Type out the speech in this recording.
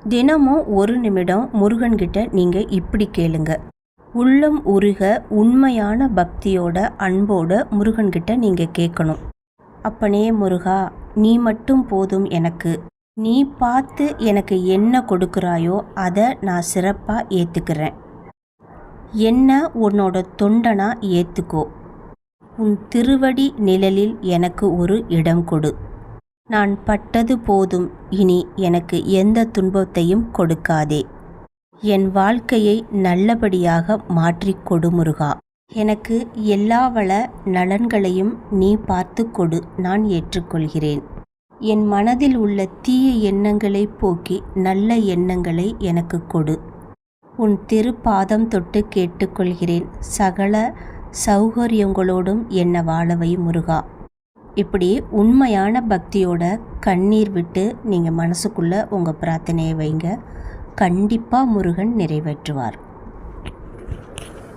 தினமும் ஒரு நிமிடம் முருகன்கிட்ட நீங்கள் இப்படி கேளுங்க. உள்ளம் உருக உண்மையான பக்தியோட அன்போட முருகன்கிட்ட நீங்கள் கேட்கணும். அப்பனே முருகா, நீ மட்டும் போதும் எனக்கு. நீ பார்த்து எனக்கு என்ன கொடுக்குறாயோ அதை நான் சிறப்பாக ஏற்றுக்கிறேன். என்ன உன்னோட தொண்டனா ஏற்றுக்கோ. உன் திருவடி நிழலில் எனக்கு ஒரு இடம் கொடு. நான் பட்டது போதும், இனி எனக்கு எந்த துன்பத்தையும் கொடுக்காதே. என் வாழ்க்கையை நல்லபடியாக மாற்றிக் கொடு முருகா. எனக்கு எல்லா வள நலன்களையும் நீ பார்த்து கொடு, நான் ஏற்றுக்கொள்கிறேன். என் மனதில் உள்ள தீய எண்ணங்களை போக்கி நல்ல எண்ணங்களை எனக்கு கொடு. உன் திருப்பாதம் தொட்டு கேட்டுக்கொள்கிறேன். சகல சௌகரியங்களோடும் என்னை வாழவை முருகா. இப்படி உண்மையான பக்தியோட கண்ணீர் விட்டு நீங்கள் மனசுக்குள்ளே உங்கள் பிரார்த்தனையை வைங்க. கண்டிப்பாக முருகன் நிறைவேற்றுவார்.